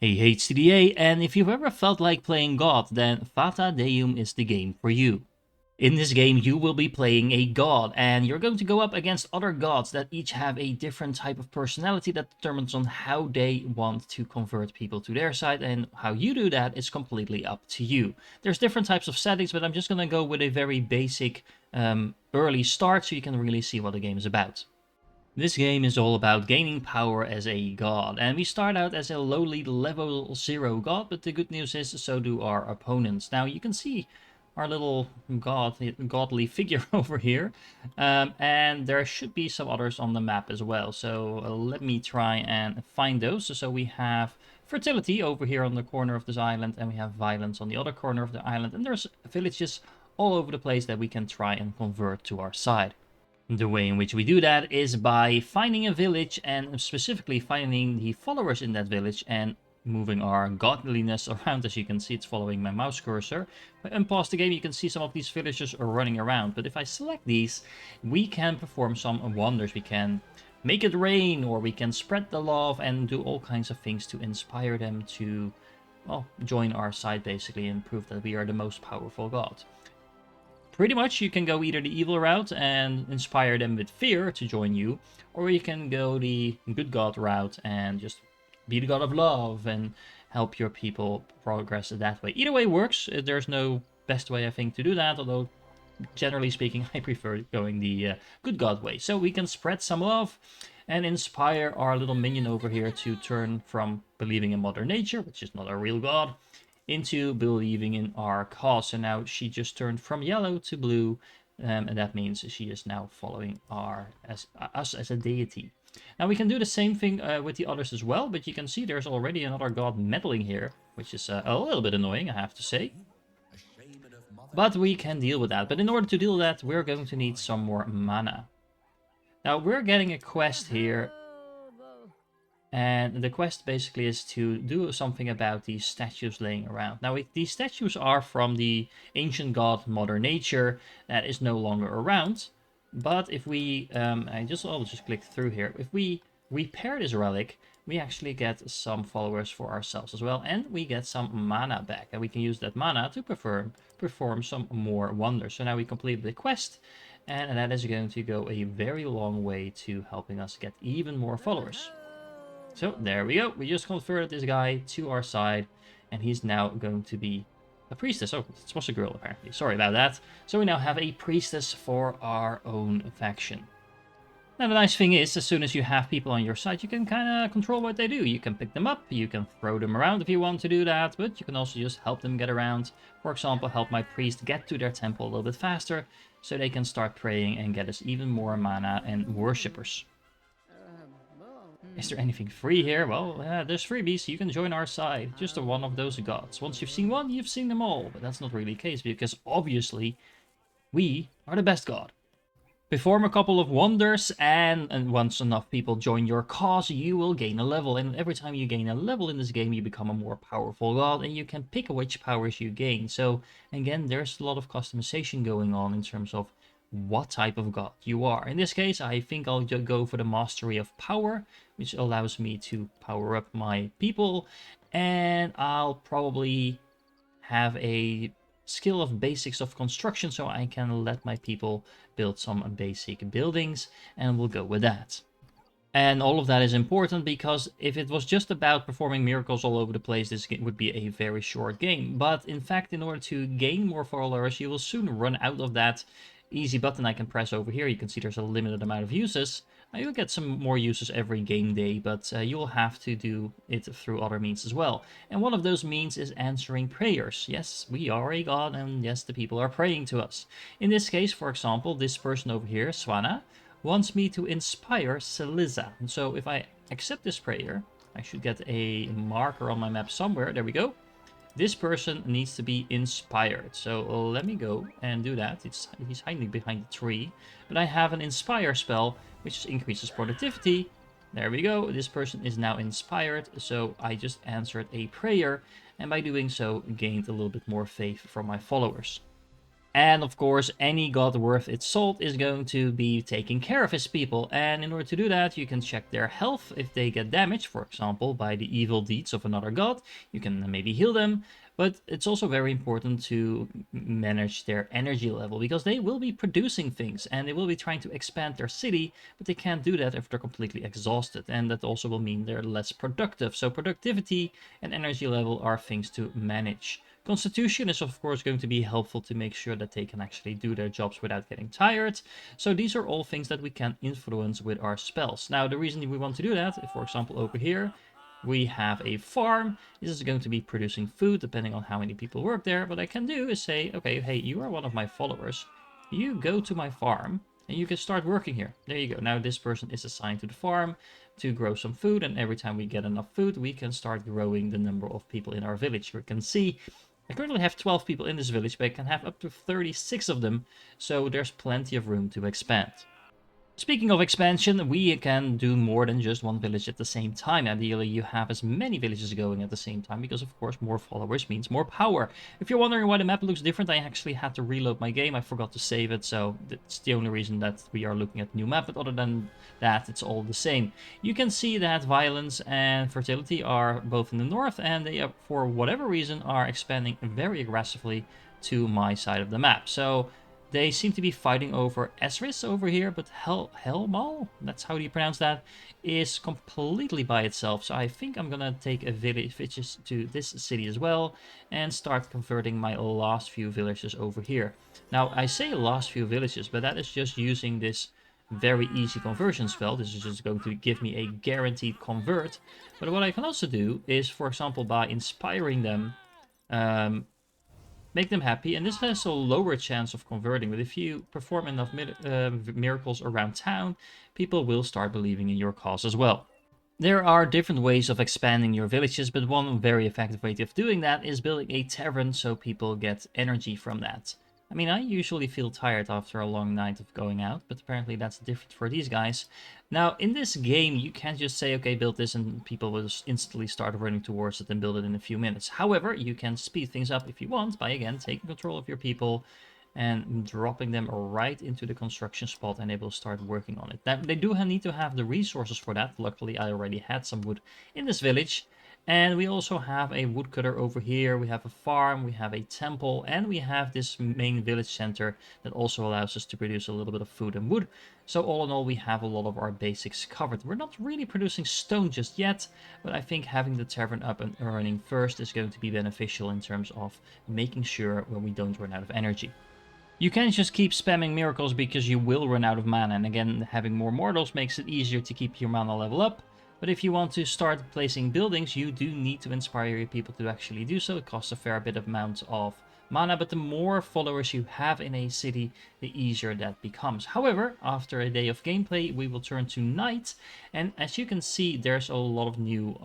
Hey, HCDA, and if you've ever felt like playing God, then Fata Deum is the game for you. In this game, you will be playing a god, and you're going to go up against other gods that each have a different type of personality that determines on how they want to convert people to their side, and how you do that is completely up to you. There's different types of settings, but I'm just going to go with a very basic early start so you can really see what the game is about. This game is all about gaining power as a god, and we start out as a lowly level 0 god, but the good news is so do our opponents. Now you can see our little godly figure over here, and there should be some others on the map as well, so let me try and find those. So we have fertility over here on the corner of this island, and we have violence on the other corner of the island, and there's villages all over the place that we can try and convert to our side. The way in which we do that is by finding a village and specifically finding the followers in that village and moving our godliness around. As you can see, it's following my mouse cursor. If I unpause the game, you can see some of these villagers are running around. But if I select these, we can perform some wonders. We can make it rain, or we can spread the love and do all kinds of things to inspire them to, well, join our side basically and prove that we are the most powerful god. Pretty much, you can go either the evil route and inspire them with fear to join you, or you can go the good god route and just be the god of love and help your people progress that way. Either way works. There's no best way, I think, to do that, although generally speaking, I prefer going the good god way. So we can spread some love and inspire our little minion over here to turn from believing in Mother Nature, which is not a real god, into believing in our cause. So now she just turned from yellow to blue, and that means she is now following us as a deity. Now we can do the same thing with the others as well, but you can see there's already another god meddling here, which is a little bit annoying, I have to say. But we can deal with that. But in order to deal with that, we're going to need some more mana. Now we're getting a quest here, and the quest basically is to do something about these statues laying around. Now, these statues are from the ancient god Mother Nature that is no longer around. But if we, I'll just click through here. If we repair this relic, we actually get some followers for ourselves as well. And we get some mana back. And we can use that mana to perform some more wonders. So now we completed the quest. And that is going to go a very long way to helping us get even more followers. So there we go. We just converted this guy to our side, and he's now going to be a priestess. Oh, it was a girl apparently. Sorry about that. So we now have a priestess for our own faction. Now the nice thing is, as soon as you have people on your side, you can kind of control what they do. You can pick them up, you can throw them around if you want to do that, but you can also just help them get around. For example, help my priest get to their temple a little bit faster, so they can start praying and get us even more mana and worshippers. Is there anything free here? Well, there's freebies. You can join our side. Just one of those gods. Once you've seen one, you've seen them all. But that's not really the case, because obviously we are the best god. Perform a couple of wonders, and once enough people join your cause, you will gain a level. And every time you gain a level in this game, you become a more powerful god, and you can pick which powers you gain. So again, there's a lot of customization going on in terms of what type of god you are. In this case, I think I'll just go for the mastery of power, which allows me to power up my people, and I'll probably have a skill of basics of construction, so I can let my people build some basic buildings, and we'll go with that. And all of that is important, because if it was just about performing miracles all over the place, this would be a very short game. But in fact, in order to gain more followers, you will soon run out of that easy button I can press over here. You can see there's a limited amount of uses. Now, you'll get some more uses every game day, but you'll have to do it through other means as well. And one of those means is answering prayers. Yes, we are a god, and yes, the people are praying to us. In this case, for example, this person over here, Swana, wants me to inspire Seliza. So if I accept this prayer, I should get a marker on my map somewhere. There we go. This person needs to be inspired. So let me go and do that. He's hiding behind the tree. But I have an inspire spell, which increases productivity. There we go. This person is now inspired. So I just answered a prayer, and by doing so, gained a little bit more faith from my followers. And of course, any god worth its salt is going to be taking care of his people. And in order to do that, you can check their health if they get damaged, for example, by the evil deeds of another god. You can maybe heal them. But it's also very important to manage their energy level because they will be producing things and they will be trying to expand their city, but they can't do that if they're completely exhausted. And that also will mean they're less productive. So productivity and energy level are things to manage. Constitution is of course going to be helpful to make sure that they can actually do their jobs without getting tired. So these are all things that we can influence with our spells. Now the reason we want to do that, for example over here, we have a farm. This is going to be producing food depending on how many people work there. What I can do is say, okay, hey, you are one of my followers. You go to my farm and you can start working here. There you go. Now this person is assigned to the farm to grow some food, and every time we get enough food, we can start growing the number of people in our village. You can see I currently have 12 people in this village, but I can have up to 36 of them, so there's plenty of room to expand. Speaking of expansion, we can do more than just one village at the same time. Ideally, you have as many villages going at the same time, because of course more followers means more power. If you're wondering why the map looks different, I actually had to reload my game. I forgot to save it, so that's the only reason that we are looking at the new map. But other than that, it's all the same. You can see that violence and fertility are both in the north, and they, for whatever reason, are expanding very aggressively to my side of the map. So they seem to be fighting over Esris over here, but Helmal, that's how you pronounce that, is completely by itself. So I think I'm gonna take a village to this city as well and start converting my last few villages over here. Now I say last few villages, but that is just using this very easy conversion spell. This is just going to give me a guaranteed convert. But what I can also do is, for example, by inspiring them, make them happy, and this has a lower chance of converting, but if you perform enough miracles around town, people will start believing in your cause as well. There are different ways of expanding your villages, but one very effective way of doing that is building a tavern so people get energy from that. I mean, I usually feel tired after a long night of going out, but apparently that's different for these guys. Now, in this game, you can't just say, okay, build this, and people will just instantly start running towards it and build it in a few minutes. However, you can speed things up if you want by, again, taking control of your people and dropping them right into the construction spot, and they will start working on it. Now, they do need to have the resources for that. Luckily, I already had some wood in this village. And we also have a woodcutter over here, we have a farm, we have a temple, and we have this main village center that also allows us to produce a little bit of food and wood. So all in all, we have a lot of our basics covered. We're not really producing stone just yet, but I think having the tavern up and running first is going to be beneficial in terms of making sure when we don't run out of energy. You can't just keep spamming miracles because you will run out of mana, and again, having more mortals makes it easier to keep your mana level up. But if you want to start placing buildings, you do need to inspire your people to actually do so. It costs a fair bit of amount of mana, but the more followers you have in a city, the easier that becomes. However, after a day of gameplay, we will turn to night, and as you can see, there's a lot of new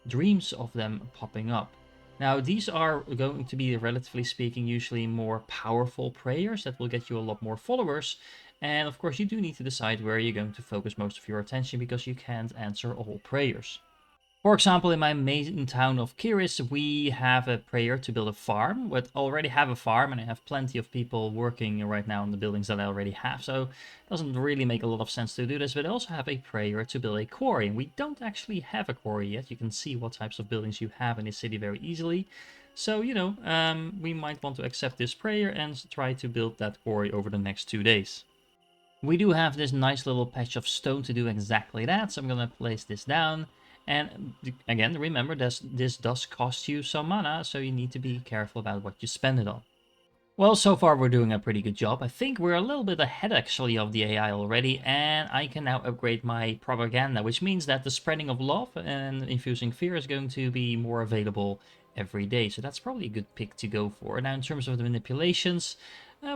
dreams of them popping up. Now, these are going to be, relatively speaking, usually more powerful prayers that will get you a lot more followers. And of course, you do need to decide where you're going to focus most of your attention, because you can't answer all prayers. For example, in my main town of Kiris, we have a prayer to build a farm. We already have a farm, and I have plenty of people working right now on the buildings that I already have, so it doesn't really make a lot of sense to do this. But I also have a prayer to build a quarry, and we don't actually have a quarry yet. You can see what types of buildings you have in this city very easily. So, we might want to accept this prayer and try to build that quarry over the next 2 days. We do have this nice little patch of stone to do exactly that, so I'm going to place this down. And again, remember, this does cost you some mana, so you need to be careful about what you spend it on. Well, so far we're doing a pretty good job. I think we're a little bit ahead actually of the AI already, and I can now upgrade my propaganda, which means that the spreading of love and infusing fear is going to be more available every day. So that's probably a good pick to go for. Now, in terms of the manipulations,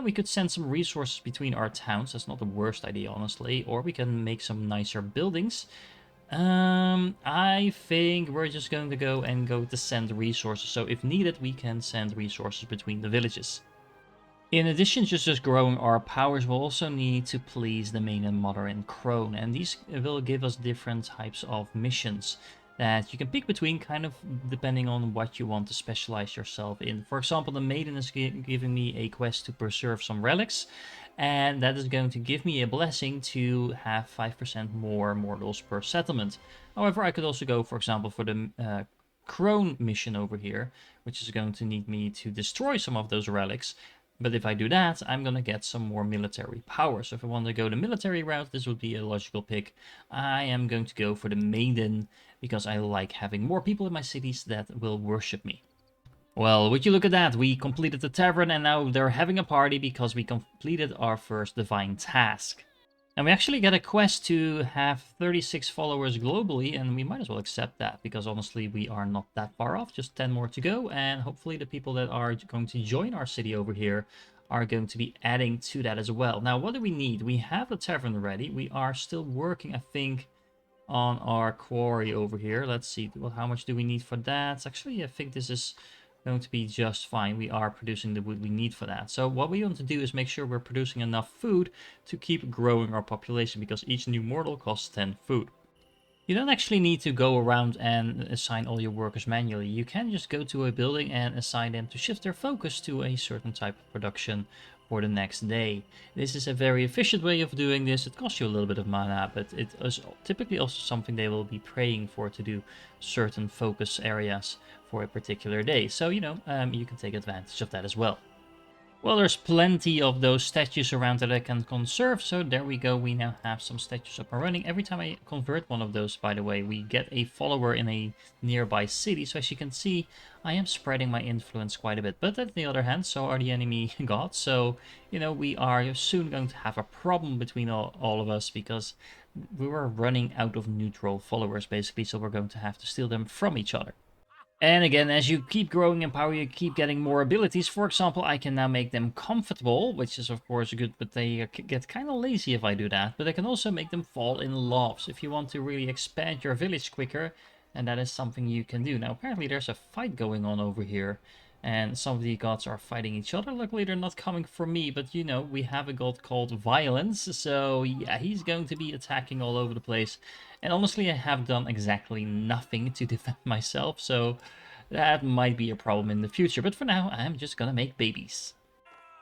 we could send some resources between our towns. That's not the worst idea, honestly. Or we can make some nicer buildings. I think we're just going to go to send resources. So if needed, we can send resources between the villages. In addition to just growing our powers, we'll also need to please the main and mother and crone, and these will give us different types of missions. that you can pick between, kind of depending on what you want to specialize yourself in. For example, the Maiden is giving me a quest to preserve some relics, and that is going to give me a blessing to have 5% more mortals per settlement. However, I could also go, for example, for the Crone mission over here, which is going to need me to destroy some of those relics. But if I do that, I'm going to get some more military power. So if I want to go the military route, this would be a logical pick. I am going to go for the Maiden, because I like having more people in my cities that will worship me. Well, would you look at that? We completed the tavern, and now they're having a party because we completed our first divine task. And we actually get a quest to have 36 followers globally, and we might as well accept that, because honestly, we are not that far off, just 10 more to go, and hopefully the people that are going to join our city over here are going to be adding to that as well. Now, what do we need? We have the tavern ready. We are still working, I think, on our quarry over here. Let's see, well, how much do we need for that? Actually, I think this is going to be just fine. We are producing the wood we need for that. So what we want to do is make sure we're producing enough food to keep growing our population, because each new mortal costs 10 food. You don't actually need to go around and assign all your workers manually. You can just go to a building and assign them to shift their focus to a certain type of production for the next day. This is a very efficient way of doing this. It costs you a little bit of mana, but it is typically also something they will be praying for, to do certain focus areas for a particular day. So, you can take advantage of that as well. Well, there's plenty of those statues around that I can conserve, so there we go. We now have some statues up and running. Every time I convert one of those, by the way, we get a follower in a nearby city. So as you can see, I am spreading my influence quite a bit. But on the other hand, so are the enemy gods. So, we are soon going to have a problem between all of us, because we were running out of neutral followers, basically. So we're going to have to steal them from each other. And again, as you keep growing in power, you keep getting more abilities. For example, I can now make them comfortable, which is of course good, but they get kind of lazy if I do that. But I can also make them fall in love. So if you want to really expand your village quicker, and that is something you can do. Now, apparently there's a fight going on over here, and some of the gods are fighting each other. Luckily, they're not coming for me, but we have a god called Violence, so yeah, he's going to be attacking all over the place. And honestly, I have done exactly nothing to defend myself, so that might be a problem in the future. But for now, I'm just gonna make babies.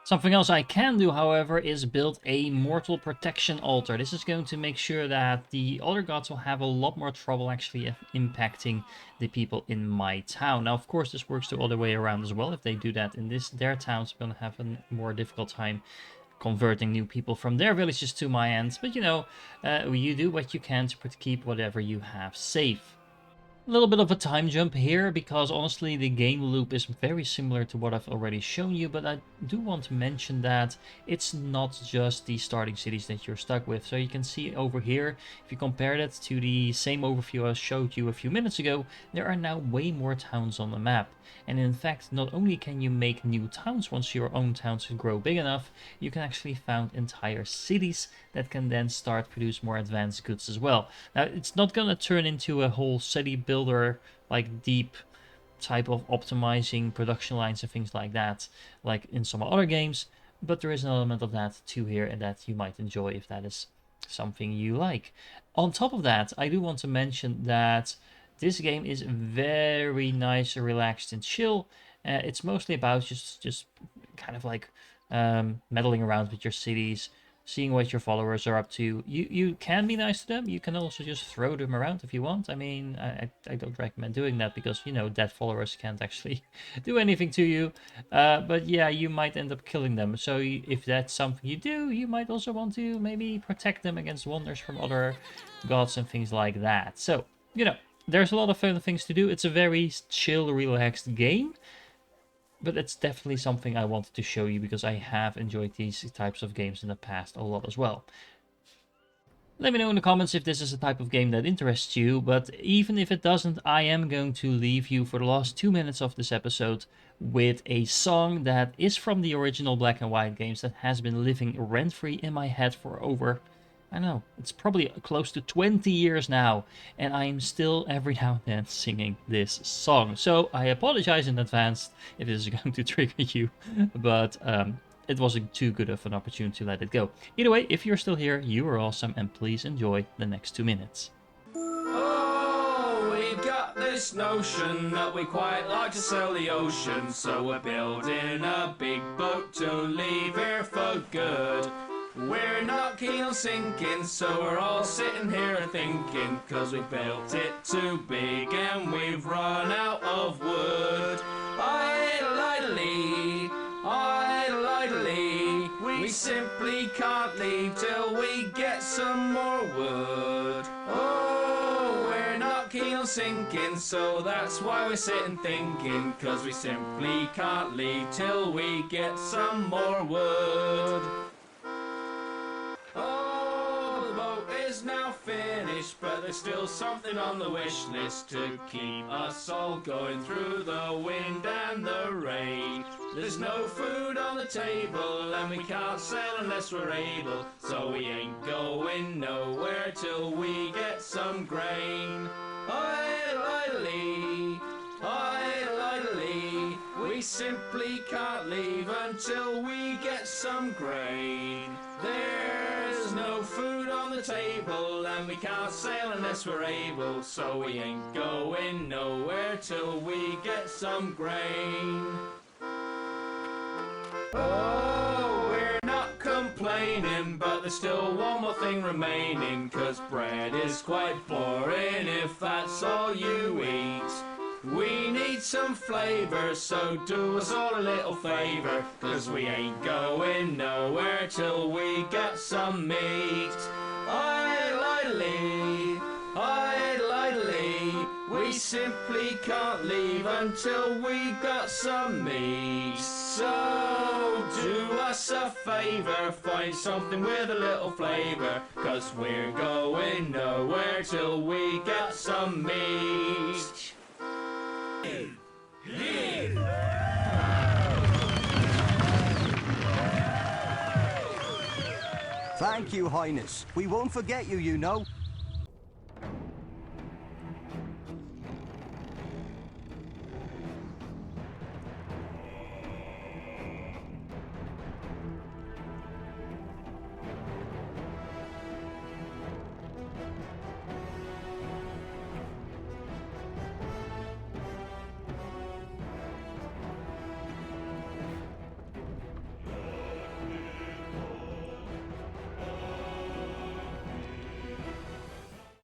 Something else I can do, however, is build a mortal protection altar. This is going to make sure that the other gods will have a lot more trouble actually impacting the people in my town. Now, of course, this works the other way around as well. If they do that in their towns, we're going to have a more difficult time converting new people from their villages to my ends. But you do what you can to keep whatever you have safe. A little bit of a time jump here, because honestly the game loop is very similar to what I've already shown you, but I do want to mention that it's not just the starting cities that you're stuck with. So you can see over here, if you compare that to the same overview I showed you a few minutes ago, there are now way more towns on the map. And in fact, not only can you make new towns once your own towns grow big enough, you can actually found entire cities that can then start produce more advanced goods as well. Now, it's not going to turn into a whole city builder, like deep type of optimizing production lines and things like that, like in some other games, but there is an element of that too here, and that you might enjoy if that is something you like. On top of that, I do want to mention that this game is very nice, relaxed, and chill. It's mostly about just kind of like meddling around with your cities, seeing what your followers are up to. You can be nice to them. You can also just throw them around if you want. I mean, I don't recommend doing that, because, dead followers can't actually do anything to you. But yeah, you might end up killing them. So if that's something you do, you might also want to maybe protect them against wonders from other gods and things like that. So, there's a lot of fun things to do. It's a very chill, relaxed game. But it's definitely something I wanted to show you, because I have enjoyed these types of games in the past a lot as well. Let me know in the comments if this is a type of game that interests you, but even if it doesn't, I am going to leave you for the last 2 minutes of this episode with a song that is from the original Black and White games, that has been living rent-free in my head for over, I don't know, it's probably close to 20 years now, and I am still every now and then singing this song. So I apologize in advance if this is going to trigger you, but it wasn't too good of an opportunity to let it go. Either way, if you're still here, you are awesome, and please enjoy the next 2 minutes. Oh, we've got this notion that we quite like to sail the ocean, so we're building a big boat to leave here for good. We're not keen on sinking, so we're all sitting here thinking, 'cause we built it too big and we've run out of wood. Idly, idly, we simply can't leave till we get some more wood. Oh, we're not keen on sinking, so that's why we're sitting thinking, 'cause we simply can't leave till we get some more wood. Oh, the boat is now finished, but there's still something on the wish list to keep us all going through the wind and the rain. There's no food on the table, and we can't sail unless we're able, so we ain't going nowhere till we get some grain. Idly, idly, we simply can't leave until we get some grain. There's no food on the table, and we can't sail unless we're able, so we ain't going nowhere till we get some grain. Oh, we're not complaining, but there's still one more thing remaining, 'cause bread is quite boring if that's all you eat. We need some flavour, so do us all a little favour, 'cause we ain't going nowhere till we get some meat. Idly, idly, we simply can't leave until we got some meat. So do us a favour, find something with a little flavour, 'cause we're going nowhere till we get some meat. Thank you, Highness. We won't forget you, you know.